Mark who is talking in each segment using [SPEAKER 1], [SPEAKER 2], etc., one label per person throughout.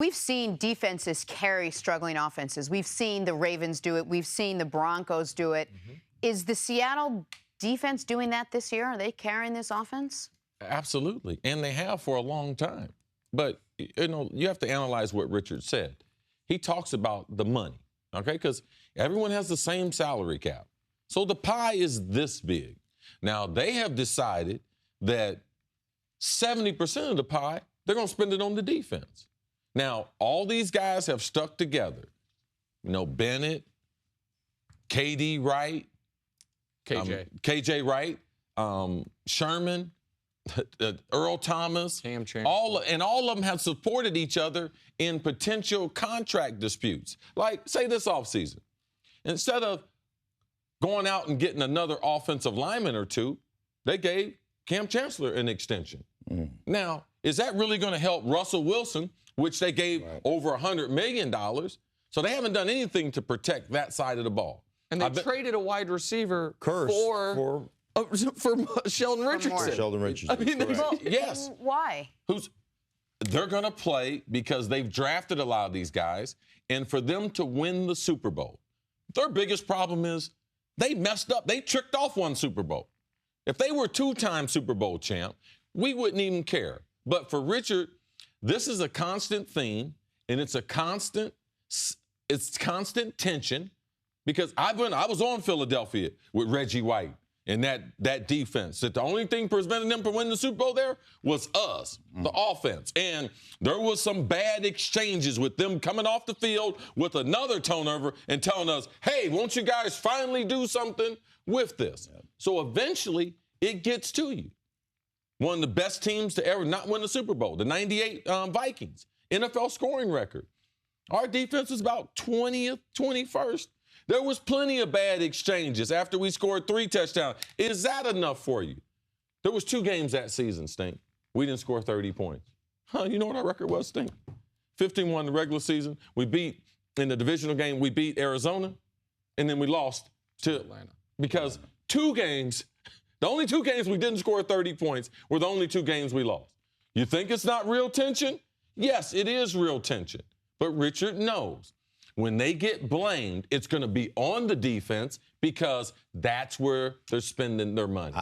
[SPEAKER 1] We've seen defenses carry struggling offenses. We've seen the Ravens do it. We've seen the Broncos do it. Is the Seattle defense doing that this year? Are they carrying this offense?
[SPEAKER 2] Absolutely, and they have for a long time. But, you have to analyze what Richard said. He talks about the money, okay, because everyone has the same salary cap. So the pie is this big. Now, they have decided that 70% of the pie, they're going to spend it on the defense. Now, all these guys have stuck together. Bennett, KD Wright, KJ Wright, Sherman, Earl Thomas, all of them have supported each other in potential contract disputes. Like, say this offseason, instead of going out and getting another offensive lineman or two, they gave Cam Chancellor an extension. Now, is that really going to help Russell Wilson, which they gave over $100 million? So they haven't done anything to protect that side of the ball.
[SPEAKER 3] And they traded a wide receiver for Sheldon Richardson.
[SPEAKER 4] Sheldon Richardson.
[SPEAKER 1] I mean, yes. Why?
[SPEAKER 2] They're going to play because they've drafted a lot of these guys, and for them to win the Super Bowl, their biggest problem is they messed up. They tricked off one Super Bowl. If they were two-time Super Bowl champ, we wouldn't even care. But for Richard, this is a constant theme, and it's constant tension, because I was on Philadelphia with Reggie White and that defense. That the only thing preventing them from winning the Super Bowl there was us, the offense. And there was some bad exchanges with them coming off the field with another turnover and telling us, hey, won't you guys finally do something with this? So eventually it gets to you. One of the best teams to ever not win the Super Bowl, the 98 Vikings, NFL scoring record. Our defense was about 20th, 21st. There was plenty of bad exchanges after we scored 3 touchdowns. Is that enough for you? There was 2 games that season, Stink. We didn't score 30 points. You know what our record was, Stink? 15-1 the regular season. We beat, in the divisional game, we beat Arizona, and then we lost to Atlanta. Because 2 games, the only 2 games we didn't score 30 points were the only 2 games we lost. You think it's not real tension? Yes, it is real tension. But Richard knows when they get blamed, it's going to be on the defense because that's where they're spending their money.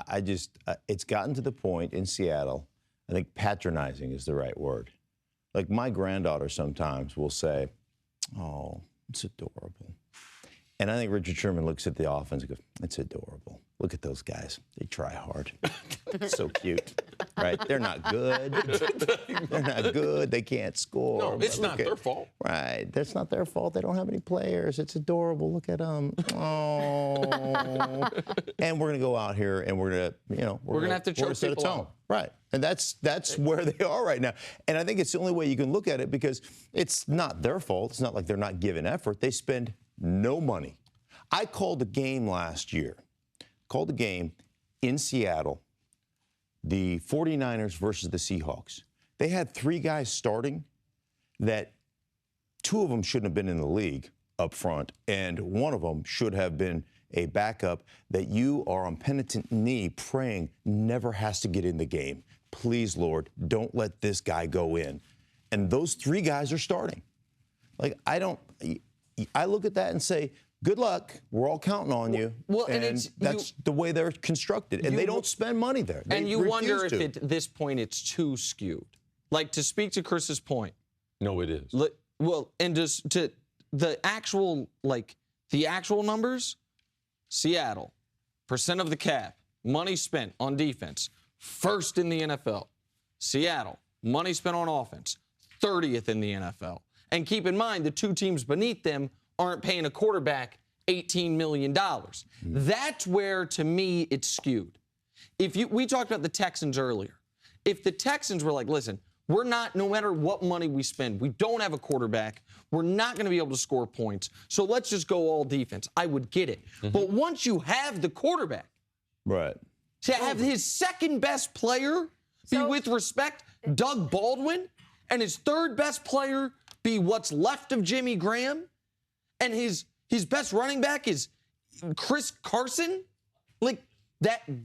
[SPEAKER 4] It's gotten to the point in Seattle, I think patronizing is the right word. Like my granddaughter sometimes will say, oh, it's adorable. And I think Richard Sherman looks at the offense and goes, it's adorable. Look at those guys. They try hard. So cute, right? They're not good. They're not good. They can't score.
[SPEAKER 2] No, it's not their fault.
[SPEAKER 4] Right. That's not their fault. They don't have any players. It's adorable. Look at them. Oh. And we're going to go out here and we're going to,
[SPEAKER 3] we're going to have to choke people out.
[SPEAKER 4] Right. And that's where they are right now. And I think it's the only way you can look at it because it's not their fault. It's not like they're not giving effort. They spend no money. I called a game last year. Called a game in Seattle, the 49ers versus the Seahawks. They had 3 guys starting that 2 of them shouldn't have been in the league up front, and 1 of them should have been a backup that you are on penitent knee praying never has to get in the game. Please, Lord, don't let this guy go in. And those 3 guys are starting. Like, I look at that and say, good luck. We're all counting on you.
[SPEAKER 3] Well,
[SPEAKER 4] and that's the way they're constructed. And they don't spend money there.
[SPEAKER 3] And you wonder if at this point it's too skewed. Like, to speak to Chris's point.
[SPEAKER 2] No, it is.
[SPEAKER 3] Well, and just to the actual numbers, Seattle, percent of the cap, money spent on defense, 1st in the NFL. Seattle, money spent on offense, 30th in the NFL. And keep in mind, the 2 teams beneath them aren't paying a quarterback $18 million. That's where, to me, it's skewed. We talked about the Texans earlier. If the Texans were like, listen, we're not, no matter what money we spend, we don't have a quarterback, we're not going to be able to score points, so let's just go all defense, I would get it. But once you have the quarterback,
[SPEAKER 4] right,
[SPEAKER 3] to have his 2nd best player be, with respect, Doug Baldwin, and his 3rd best player be what's left of Jimmy Graham, and his best running back is Cris Carter, like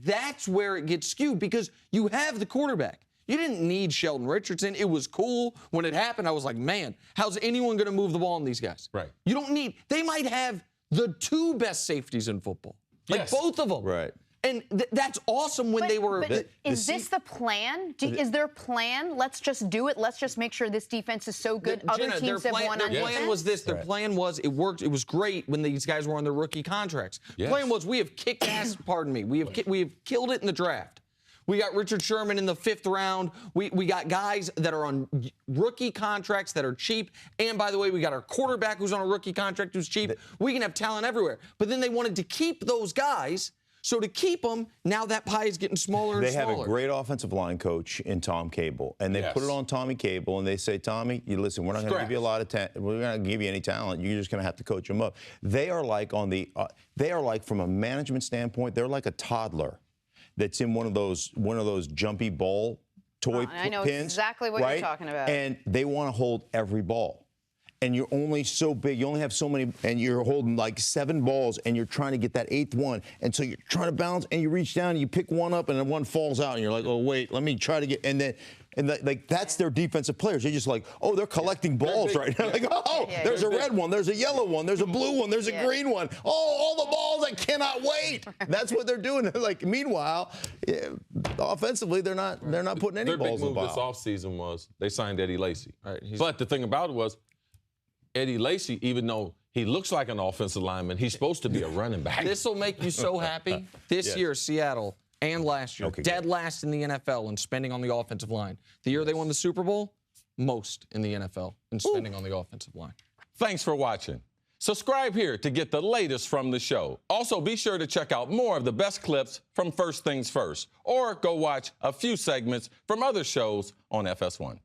[SPEAKER 3] that's where it gets skewed because you have the quarterback. You didn't need Sheldon Richardson. It was cool. When it happened, I was like, man, how's anyone going to move the ball on these guys?
[SPEAKER 2] Right.
[SPEAKER 3] You don't need, they might have the 2 best safeties in football. Like
[SPEAKER 2] Yes.
[SPEAKER 3] both of them.
[SPEAKER 4] Right.
[SPEAKER 3] And that's awesome when they were.
[SPEAKER 1] But is this the plan? Is there a plan? Let's just do it. Let's just make sure this defense is so good. Other
[SPEAKER 3] Jenna,
[SPEAKER 1] teams have won on
[SPEAKER 3] Their
[SPEAKER 1] defense.
[SPEAKER 3] plan was this. Their plan was it worked. It was great when these guys were on their rookie contracts.
[SPEAKER 2] Yes.
[SPEAKER 3] Plan was we have kicked ass. Pardon me. We have killed it in the draft. We got Richard Sherman in the 5th round. We got guys that are on rookie contracts that are cheap. And by the way, we got our quarterback who's on a rookie contract who's cheap. We can have talent everywhere. But then they wanted to keep those guys. So to keep them, now that pie is getting smaller and smaller.
[SPEAKER 4] They have a great offensive line coach in Tom Cable, and they put it on Tommy Cable, and they say, Tommy, you listen, we're not going to give you a lot of we're not going to give you any talent. You're just going to have to coach them up. They are like from a management standpoint, they're like a toddler that's in one of those jumpy ball toy pins.
[SPEAKER 1] I know exactly what you're talking about.
[SPEAKER 4] And they want to hold every ball. And you're only so big, you only have so many, and you're holding like 7 balls, and you're trying to get that 8th one. And so you're trying to balance, and you reach down, and you pick one up, and then one falls out, and you're like, oh, wait, let me try to get, like that's their defensive players. They're just like, oh, they're collecting balls right now. Like, oh, there's a red one, there's a yellow one, there's a blue one, there's a green one. Oh, all the balls, I cannot wait. That's what they're doing. Like, meanwhile, offensively, they're not putting any balls in the
[SPEAKER 2] ball. Their big move this offseason was they signed Eddie Lacy.
[SPEAKER 3] Right,
[SPEAKER 2] but the thing about it was, Eddie Lacy, even though he looks like an offensive lineman, he's supposed to be a running back.
[SPEAKER 3] This will make you so happy. This year, Seattle and last year, dead last in the NFL in spending on the offensive line. The year they won the Super Bowl, most in the NFL in spending on the offensive line.
[SPEAKER 2] Thanks for watching. Subscribe here to get the latest from the show. Also, be sure to check out more of the best clips from First Things First, or go watch a few segments from other shows on FS1.